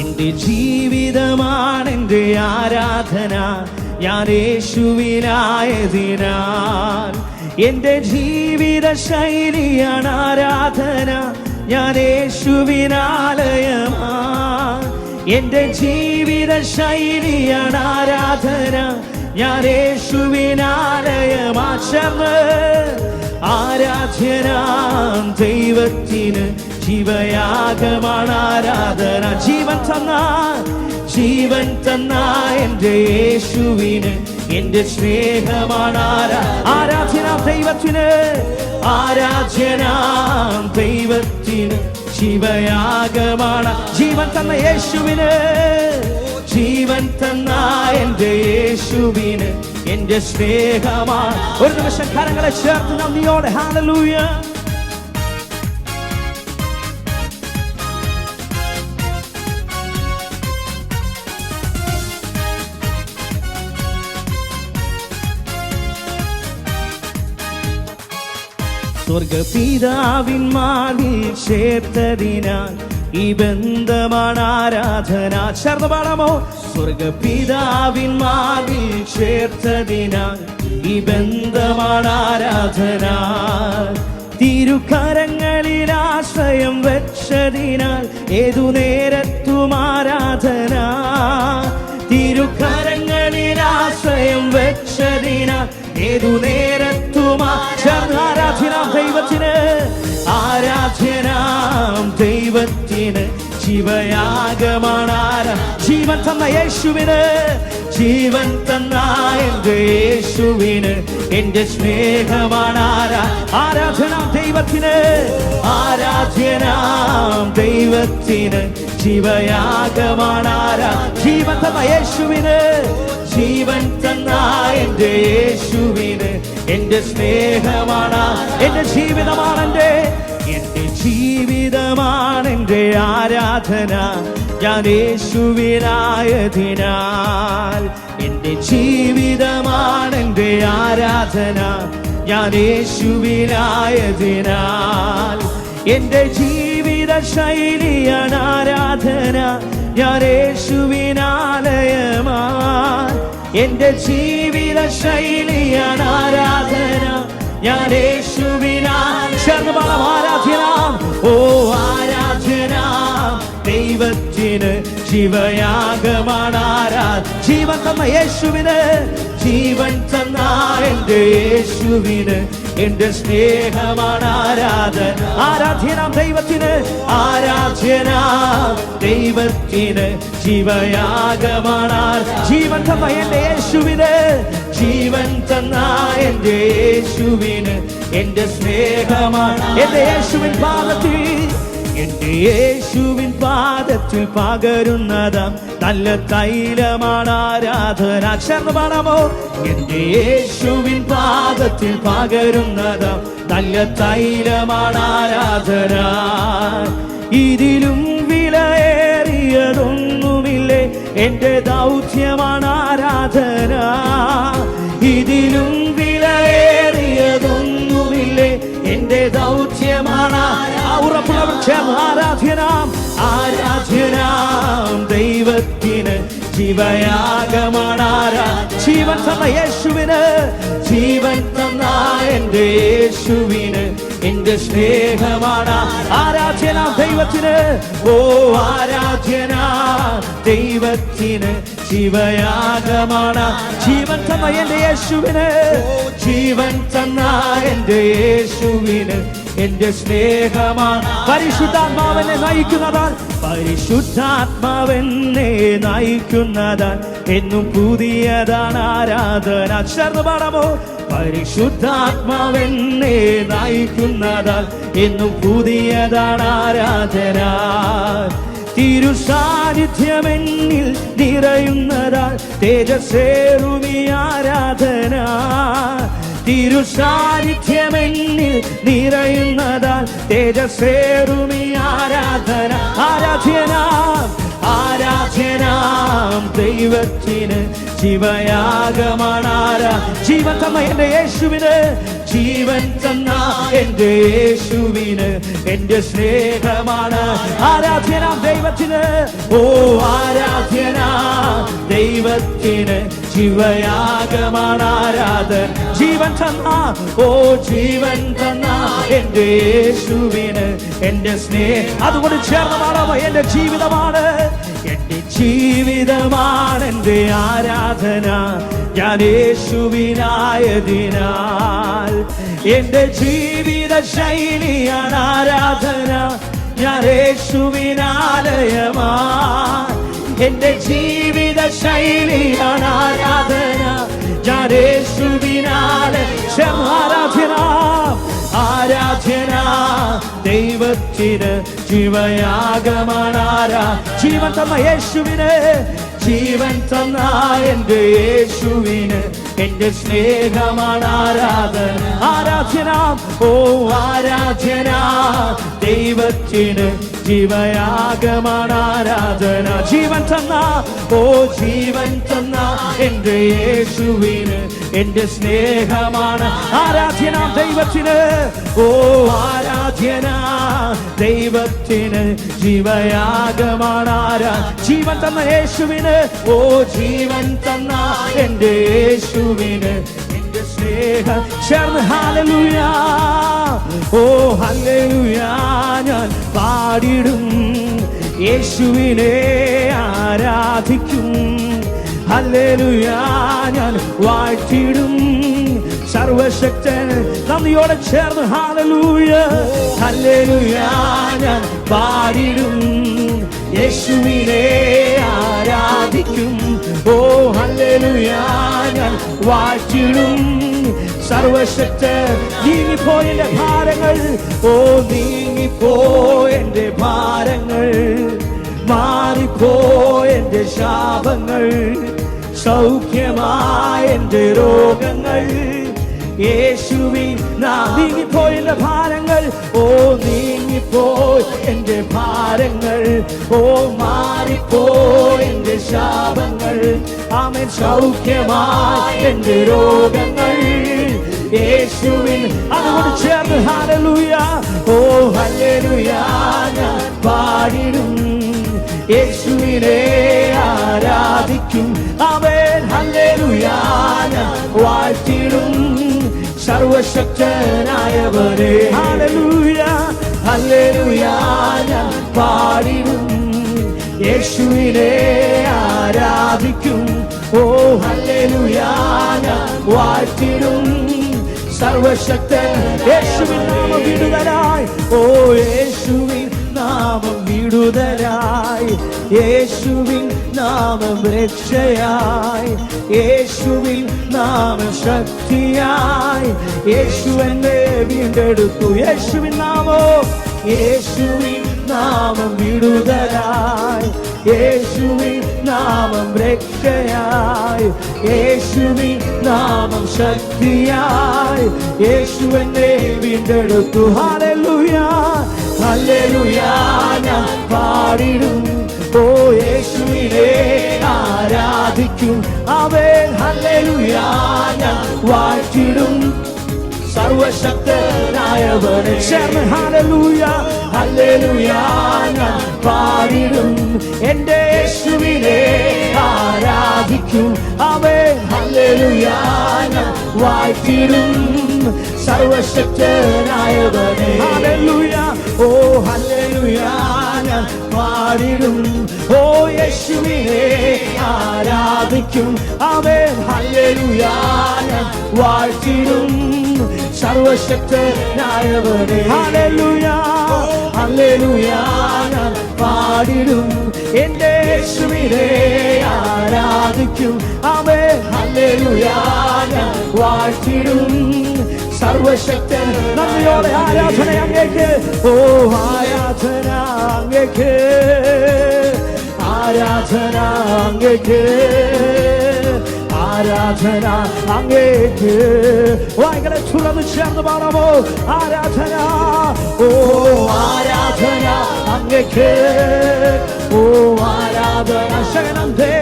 എന്റെ ജീവിതമാണ് എന്റെ ആരാധന, ഞാൻ യേശുവിനായതിനാൽ. എന്റെ ജീവിത ശൈലിയാണ് ആരാധന, ഞാൻ യേശുവിനാലയമാ. എന്റെ ജീവിത ശൈലിയാണ് ആരാധന, ഞാൻ യേശുവിനാലയമാ. ചേർന്ന് ആരാധ്യനാം ദൈവത്തിന് ജീവയാഗമാണ് ആരാധന. ജീവൻ തന്ന എന്റെ യേശുവിന് എന്റെ സ്നേഹമാണ് ആരാധ്യനാം ദൈവത്തിന്. ആരാധ്യനാം ദൈവത്തിന് ജീവയാഗമാണ്. ജീവൻ തന്ന യേശുവിന്, ജീവൻ തന്ന എന്റെ യേശുവിന് എന്റെ സ്നേഹമാണ്. ഒരു നിമിഷം കരങ്ങളെ ചേർത്ത് നന്ദിയോടെ ഹല്ലേലൂയ. സ്വർഗപിതാവിൻ മാറിൽ ചേർത്തതിനാൽ ഈ ബന്ധമാണ് ആരാധന. ചേർന്ന് പാടാമോ? സ്വർഗപിതാവിൻ മാറിൽ ചേർത്തതിനാൽ ഈ ബന്ധമാണ് ആരാധന. തിരുക്കരങ്ങളിൽ ആശ്രയം വെച്ചതിനാൽ ഏതു നേരത്തും ആരാധന. തിരുക്കരങ്ങളിൽ ആശ്രയം വെച്ചതിനാൽ ഏതു നേരത്തും ആരാധ്യനാം ദൈവത്തിന്. ആരാധ്യനാം ദൈവത്തിന് ജീവയാഗമാണ് ജീവൻ തന്ന യേശുവിന്. ജീവൻ തന്ന എന്റെ യേശുവിന് എന്റെ സ്നേഹമാണ് ആരാധനാം ദൈവത്തിന്. ആരാധ്യനാം ദൈവത്തിന് ജീവയാഗമാണ് ജീവൻ തന്ന യേശുവിന്. ജീവൻ തന്ന എന്റെ യേശുവിന് എന്റെ സ്നേഹമാണ്, എന്റെ ജീവിതമാണ് എന്റെ ജീവിതമാണ് എന്റെ ആരാധന, ഞാൻ യേശുവിനായതിനാൽ. എന്റെ ജീവിതമാണ് എന്റെ ആരാധന, ഞാൻ യേശുവിനായതിനാൽ. എന്റെ ജീവിത ശൈലിയാണ് ആരാധന, ഞാൻ യേശുവിനാലയമാണ്. എന്റെ ജീവിത ശൈലിയാണ് ആരാധന, ഞാൻ യേശുവിനാൽ. ആരാധനാം, ഓ ആരാധനാം ദൈവത്തിന് ജീവയാഗമാണ് ജീവൻ തന്ന യേശുവിന്. ജീവൻ തന്ന എന്റെ യേശുവിന് എന്റെ സ്നേഹമാണ് ആരാധന. ആരാധ്യനാം ദൈവത്തിന്, ആരാധ്യനാം ദൈവത്തിന് ജീവയാഗമാണ് ജീവൻ തന്ന എന്റെ യേശുവിന്. ജീവൻ തന്ന എന്റെ യേശുവിന് എന്റെ സ്നേഹമാണ്. എന്റെ യേശുവിൻ പാദത്തിൽ, എന്റെ യേശുവിൻ പാദത്തിൽ പകരുന്നതാം നല്ല തൈലമാണ് ആരാധന. ചേർന്ന് പാടാമോ? എന്റെ യേശുവിൻ പാദത്തിൽ പകരുന്നതാം നല്ല തൈലമാണ് ആരാധന. ഇതിലും വിലയേറിയതൊന്നുമില്ലേ, എന്റെ ദൗത്യമാണ് ആരാധന. ഇതിലും വിലയേറിയതൊന്നുമില്ലേ, എന്റെ ദൗത്യമാണ്. ഉറപ്പുള്ളവർ ചേർന്ന് ആരാധ്യനാം, ആരാധ്യനാം ദൈവത്തിന് ജീവയാഗമാണ് ജീവൻ തന്ന യേശുവിന്. ജീവൻ തന്ന എന്റെ യേശുവിന് എന്റെ സ്നേഹമാണ് ആരാധ്യനാം ദൈവത്തിന്. ഓ ആരാധ്യനാം ദൈവത്തിന് ജീവയാഗമാണ് ജീവൻ തന്ന എന്റെ യേശുവിന്. ജീവൻ തന്ന എന്റെ യേശുവിന് എന്റെ സ്നേഹമാണ്. പരിശുദ്ധാത്മാവെന്നെ നയിക്കുന്നതാൽ, പരിശുദ്ധാത്മാവെന്നെ നയിക്കുന്നതാൽ എന്നും പുതിയതാണ് ആരാധന. ചേർന്ന് പാടാമോ? പരിശുദ്ധാത്മാവെന്നെ നയിക്കുന്നതാൽ എന്നും പുതിയതാണ് ആരാധന. തിരുസാന്നിധ്യമെന്നിൽ നിറയുന്നതാൽ തേജസ്സേറുമീ ആരാധന. തിരുസാന്നിധ്യമെന്നിൽ നിറയുന്നതാൽ തേജസ്സേറുമീ ആരാധന. ആരാധ്യനാം, ആരാധ്യനാം ദൈവ ദൈവത്തിന് ജീവയാഗമാണാരാ. ജീവൻ തന്ന എന്റെ യേശുവിന്, ജീവൻ തന്ന എന്റെ യേശുവിന് എന്റെ സ്നേഹമാണ്. ആരാധ്യനാം ദൈവത്തിന്, ഓ ആരാധ്യനാ ദൈവത്തിന് ജീവയാഗമാണ് ആരാധന. ജീവൻ തന്ന, ഓ ജീവൻ തന്ന എന്റെ യേശുവിന് എന്റെ സ്നേഹം. അതുകൊണ്ട് ചേർന്ന് പാടാമോ? എന്റെ ജീവിതമാണ്, എന്റെ ജീവിതമാണ് എന്റെ ആരാധന. ഞാൻ യേശുവിനായതിനാൽ എന്റെ ജീവിത ശൈലിയാണ് ആരാധന. ഞാൻ യേശുവിനാലയമാ, എന്റെ ജീവിത ശൈലിയാണ് ആരാധന. ഞാൻ യേശുവിനാലയ ആരാധന. ആരാധന ദൈവത്തിന് ജീവയാഗമാണ് ആരാ. ജീവൻ തന്ന യേശുവിന്, ജീവൻ തന്ന എന്റെ യേശുവിന് എന്റെ സ്നേഹമാണ് ആരാധന. ആരാധന, ഓ ആരാധന ദൈവത്തിന് ജീവയാഗമാണ് ആരാധന. ജീവൻ തന്ന, ഓ ജീവൻ തന്ന എന്റെ യേശുവിന് എന്റെ സ്നേഹമാണ് ആരാധന ദൈവത്തിന്. ഓ ആരാധന ദൈവത്തിന് ജീവയാഗമാണ് ആരാ. ജീവൻ തന്ന യേശുവിന്, ഓ ജീവൻ തന്ന എന്റെ യേശുവിന് എന്റെ സ്നേഹം. ചേർന്ന് ഹല്ലേലൂയ, ഓ ഹല്ലേലൂയ ഞാൻ പാടിടും, യേശുവിനെ ആരാധിക്കും. ഹല്ലേലൂയ ഞാൻ വാഴ്ത്തിടും സർവശക്തൻ. നന്ദിയോടെ ചേർന്ന് ഹല്ലേലൂയ, ഹല്ലേലൂയ ഞാൻ പാടിടും, യേശുവിനെ ആരാധിക്കും. ഓ ഹല്ലേലൂയ ഞാൻ വാഴ്ത്തിടും സർവശക്തൻ. നീങ്ങിപ്പോയെന്റെ ഭാരങ്ങൾ, ഓ നീങ്ങിപ്പോയെന്റെ ഭാരങ്ങൾ, മാറിപ്പോയെന്റെ ശാപങ്ങൾ, സൗഖ്യമായ എന്റെ രോഗങ്ങൾ യേശുവിൻ നാം. നീങ്ങിപ്പോയെന്റെ ഭാരങ്ങൾ, ഓ നീങ്ങിപ്പോയി എന്റെ ഭാരങ്ങൾ, ഓ മാറിപ്പോയി എന്റെ ശാപങ്ങൾ, ആമേൻ സൗഖ്യമായ എന്റെ രോഗങ്ങൾ യേശുവിൻ. അതുകൊണ്ട് ചേർന്ന് ഹല്ലേലൂയ, ഓ ഹല്ലേലൂയ ഞാൻ പാടിടും, യേശുവിനെ ആരാധിക്കും. ആമേൻ ഹല്ലേലൂയ ഞാൻ വാഴ്ത്തിടും സർവശക്തനായവനെ. ഹല്ലേലൂയ, ഹല്ലേലൂയ ഞാൻ പാടിടും, യേശുവിനെ ആരാധിക്കും. ഓ ഹല്ലേലൂയ ഞാൻ വാഴ്ത്തിടും സർവശക്തൻ. യേശുവിൻ നാമം വിടുതലായി, ഓ യേശുവിൻ നാമം വിടുതലായി, യേശുവിൻ നാമം രക്ഷയായി, യേശുവിൻ നാമം ശക്തിയായി, യേശു എന്നെ വീണ്ടെടുത്തു. യേശുവിൻ നാമം, യേശുവിൻ നാമം വിടുതലായി, യേശുവിൻ നാമം രക്ഷയായി, യേശുവിൻ നാമം ശക്തിയായി, യേശു എന്നെ വീണ്ടെടുത്തു. ഹല്ലേലൂയ, ഹല്ലേലൂയ ഞാൻ പാടിടും, ഓ യേശുവിനെ ആരാധിക്കും. ആമേൻ ഹല്ലേലൂയ ഞാൻ വാഴ്ത്തിടും സർവശക്തനായവനെ. ചേർന്ന് ഹല്ലേലൂയ, ഹല്ലേലൂയ ഞാൻ പാടിടും, എന്റെ യേശുവിനെ ആരാധിക്കും. ആമേൻ ഹല്ലേലൂയ ഞാൻ വാഴ്ത്തിടും സർവശക്തനായവനെ. ഹല്ലേലൂയ, ഓ ഹല്ലേലൂയ ഞാൻ പാടിടും, ഓ യേശുവിനെ ആരാധിക്കും. ആമേൻ ഹല്ലേലൂയ ഞാൻ വാഴ്ത്തിടും സർവശക്തനായവനെ. ഹല്ലേലൂയ, ഹല്ലേലൂയ ഞാൻ പാടിടും, എന്റെ യേശുവിനെ ആരാധിക്കും. ആമേൻ ഹല്ലേലൂയ ഞാൻ വാഴ്ത്തിടും സർവശക്തൻ. നന്ദിയോടെ ആരാധന അങ്ങേക്ക്, ഓ ആരാധന അങ്ങേക്ക്, ആരാധന അങ്ങേക്ക്, ആരാധന അങ്ങേക്ക്. വായ്കളെ തുറന്ന് ചേർന്ന് പാടാമോ? ആരാധന, ഓ ആരാധന അങ്ങേക്ക്, ഓ ആരാധന ശരണന്തേ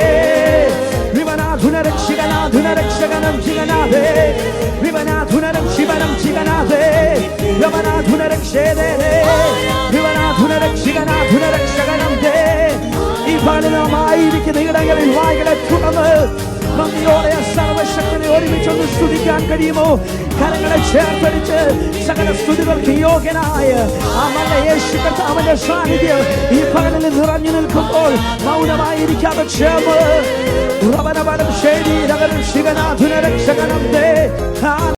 രക്ഷകനാഥുന രക്ഷകനം ജിഗനാഥേ വിവനാധുനരം ശിവനം ജിഗനാഥേ യവനാധുന രക്ഷേദേ വിവനാധുന രക്ഷകനാധുന രക്ഷകനം ദേ. ഈ ഫലമായിരിക്കുന്ന ഇടങ്ങളിൽ വായ്കളെ തുറന്ന് നന്ദിയോടെ സർവശക്തനെ ഒരുമിച്ചൊന്ന് സ്തുതിക്കാൻ കഴിയുമോ? കരങ്ങളെ ചേർത്തടിച്ച് സകല സ്തുതികൾക്ക് യോഗ്യനായ ആ നല്ല യേശു കർത്താവിന്റെ സാന്നിധ്യം ഈ പകലിൽ നിറഞ്ഞു നിൽക്കുമ്പോൾ മൗനമായിരിക്കാതെ ചേർന്ന് ശിവനാഥുന രക്ഷകനം ദേ.